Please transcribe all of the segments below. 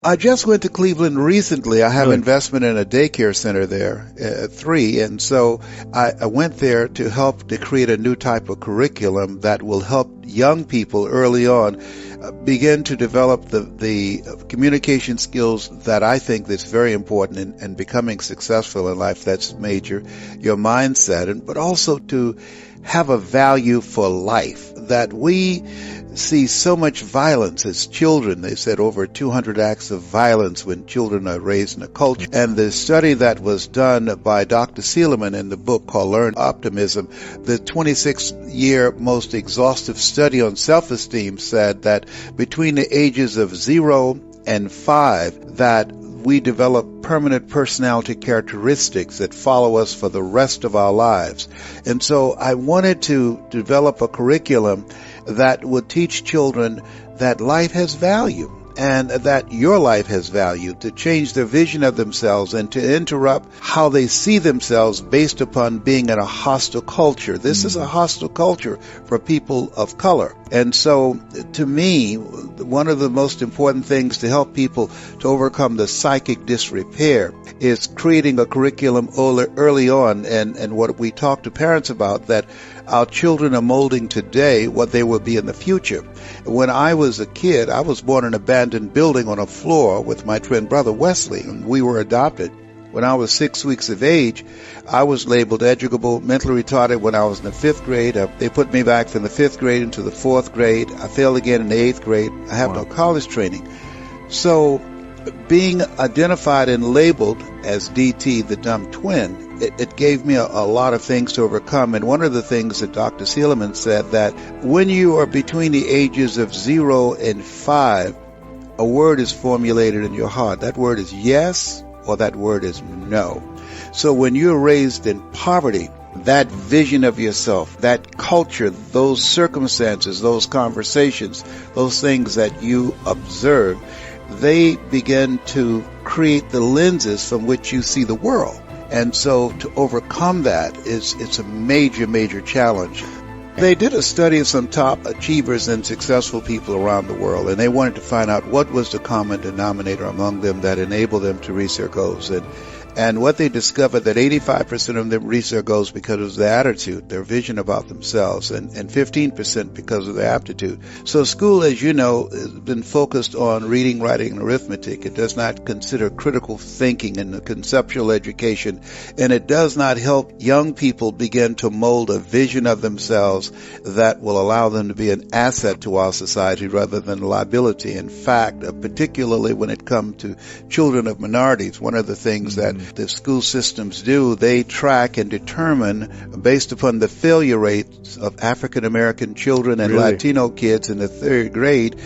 I just went to Cleveland recently. I have Really? investment in a daycare center there, 3, and so I went there to help to create a new type of curriculum that will help young people early on begin to develop the communication skills that I think that's very important in becoming successful in life. That's major, your mindset, but also to have a value for life. That we see so much violence as children. They said over 200 acts of violence when children are raised in a culture. And the study that was done by Dr. Seligman in the book called Learn Optimism, the 26-year most exhaustive study on self-esteem said that between the ages of 0 and 5, that we develop permanent personality characteristics that follow us for the rest of our lives. And so I wanted to develop a curriculum that would teach children that life has value and that your life has value, to change their vision of themselves and to interrupt how they see themselves based upon being in a hostile culture. This is a hostile culture for people of color. And so, to me, one of the most important things to help people to overcome the psychic disrepair is creating a curriculum early on, and what we talk to parents about, that our children are molding today what they will be in the future. When I was a kid, I was born in an abandoned building on a floor with my twin brother Wesley, and we were adopted. When I was 6 weeks of age, I was labeled educable, mentally retarded when I was in the 5th grade. They put me back from the 5th grade into the 4th grade. I failed again in the 8th grade. I have no college training. So being identified and labeled as DT, the dumb twin, it gave me a lot of things to overcome. And one of the things that Dr. Seligman said, that when you are between the ages of 0 and 5, a word is formulated in your heart. That word is yes, or that word is no. So when you're raised in poverty, that vision of yourself, that culture, those circumstances, those conversations, those things that you observe, they begin to create the lenses from which you see the world. And so to overcome that it's a major, major challenge. They did a study of some top achievers and successful people around the world, and they wanted to find out what was the common denominator among them that enabled them to reach their goals. And what they discovered, that 85% of them reached their goals because of their attitude, their vision about themselves, and 15% because of their aptitude. So school, as you know, has been focused on reading, writing, and arithmetic. It does not consider critical thinking and conceptual education, and it does not help young people begin to mold a vision of themselves that will allow them to be an asset to our society rather than a liability. In fact, particularly when it comes to children of minorities, one of the things that the school systems do, they track and determine based upon the failure rates of African American children and Latino kids in the 3rd grade.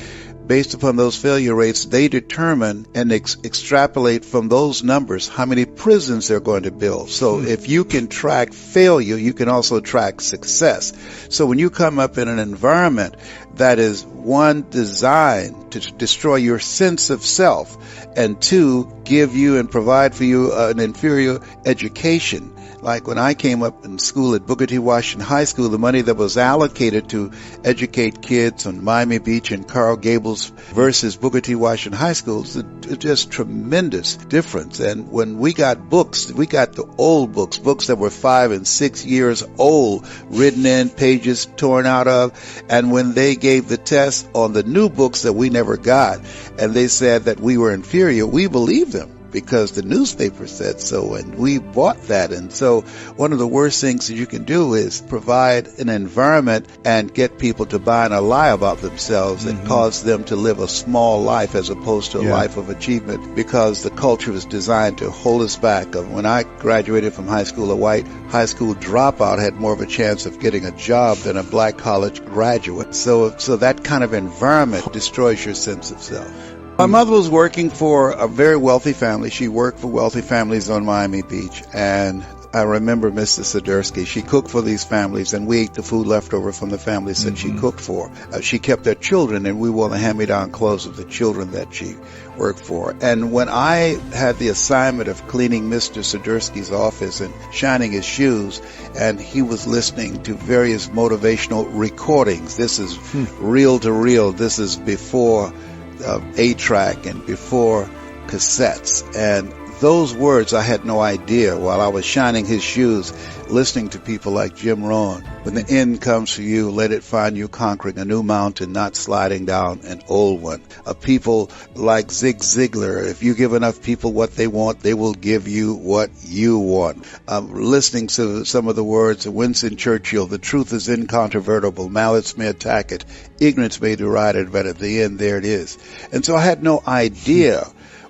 Based upon those failure rates, they determine and extrapolate from those numbers how many prisons they're going to build. So if you can track failure, you can also track success. So when you come up in an environment that is, one, designed to destroy your sense of self, and 2, give you and provide for you an inferior education. Like when I came up in school at Booker T. Washington High School, the money that was allocated to educate kids on Miami Beach and Coral Gables versus Booker T. Washington High School, it's just tremendous difference. And when we got books, we got the old books that were 5 and 6 years old, written in, pages torn out of. And when they gave the test on the new books that we never got, and they said that we were inferior, we believed them, because the newspaper said so, and we bought that. And so one of the worst things that you can do is provide an environment and get people to buy in a lie about themselves and cause them to live a small life as opposed to a life of achievement, because the culture is designed to hold us back. When I graduated from high school, a white high school dropout had more of a chance of getting a job than a black college graduate. So that kind of environment destroys your sense of self. My mother was working for a very wealthy family. She worked for wealthy families on Miami Beach. And I remember Mrs. Swiderski. She cooked for these families, and we ate the food left over from the families that she cooked for. She kept their children, and we wore the hand-me-down clothes of the children that she worked for. And when I had the assignment of cleaning Mr. Swiderski's office and shining his shoes, and he was listening to various motivational recordings. This is reel to reel. This is before 8-track and before cassettes. And those words I had no idea while I was shining his shoes, listening to people like Jim Rohn. When the end comes for you, let it find you conquering a new mountain, not sliding down an old one. People like Zig Ziglar, if you give enough people what they want, they will give you what you want. Listening to some of the words of Winston Churchill, the truth is incontrovertible, malice may attack it, ignorance may deride it, but at the end, there it is. And so I had no idea,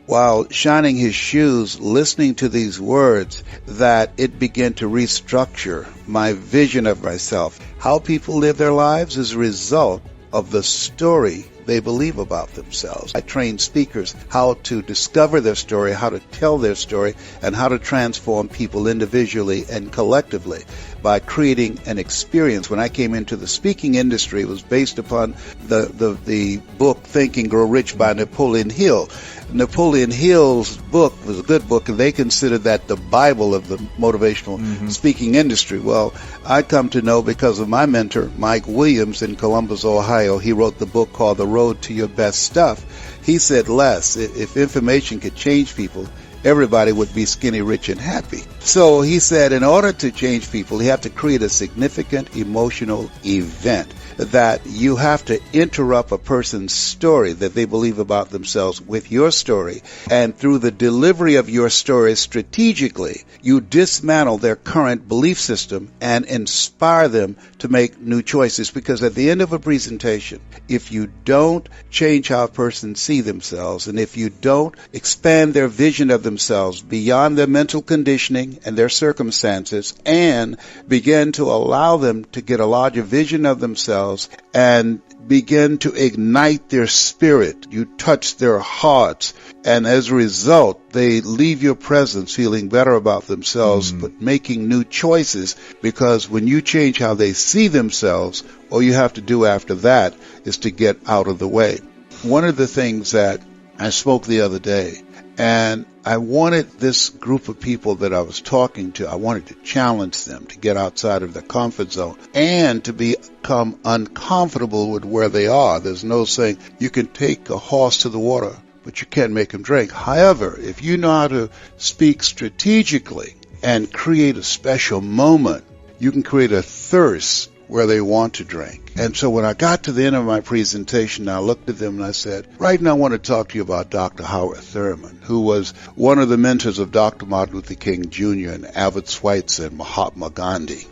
while shining his shoes, listening to these words, that it began to restructure my vision of myself. How people live their lives is a result of the story they believe about themselves. I train speakers how to discover their story, how to tell their story, and how to transform people individually and collectively by creating an experience. When I came into the speaking industry, it was based upon the book Think and Grow Rich by Napoleon Hill. Napoleon Hill's book was a good book, and they considered that the Bible of the motivational speaking industry. Well, I come to know because of my mentor, Mike Williams in Columbus, Ohio. He wrote the book called The Road to Your Best Stuff. He said, Les, if information could change people, everybody would be skinny, rich, and happy. So he said in order to change people, you have to create a significant emotional event, that you have to interrupt a person's story that they believe about themselves with your story. And through the delivery of your story strategically, you dismantle their current belief system and inspire them to make new choices. Because at the end of a presentation, if you don't change how a person sees themselves, and if you don't expand their vision of themselves beyond their mental conditioning and their circumstances, and begin to allow them to get a larger vision of themselves and begin to ignite their spirit, you touch their hearts, and as a result, they leave your presence feeling better about themselves, but making new choices, because when you change how they see themselves, all you have to do after that is to get out of the way. One of the things that I spoke the other day, and I wanted this group of people that I was talking to, I wanted to challenge them to get outside of their comfort zone and to become uncomfortable with where they are. There's no saying you can take a horse to the water, but you can't make him drink. However, if you know how to speak strategically and create a special moment, you can create a thirst where they want to drink. And so when I got to the end of my presentation, I looked at them and I said, right now I want to talk to you about Dr. Howard Thurman, who was one of the mentors of Dr. Martin Luther King Jr. and Albert Schweitzer and Mahatma Gandhi.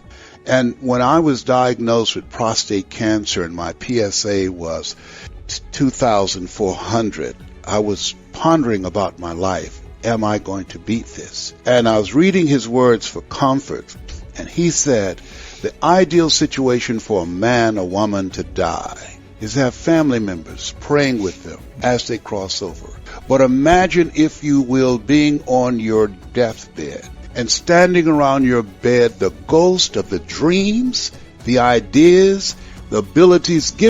And when I was diagnosed with prostate cancer and my PSA was 2,400, I was pondering about my life. Am I going to beat this? And I was reading his words for comfort, and he said, the ideal situation for a man or woman to die is to have family members praying with them as they cross over. But imagine, if you will, being on your deathbed and standing around your bed, the ghost of the dreams, the ideas, the abilities given.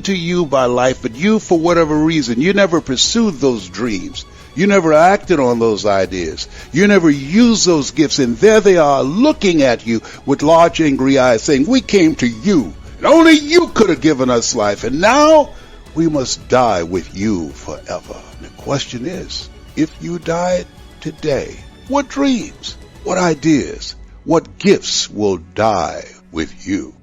To you by life, but you, for whatever reason, you never pursued those dreams. You never acted on those ideas. You never used those gifts, and there they are looking at you with large angry eyes saying, we came to you, and only you could have given us life, and now we must die with you forever. And the question is, if you died today, what dreams, what ideas, what gifts will die with you?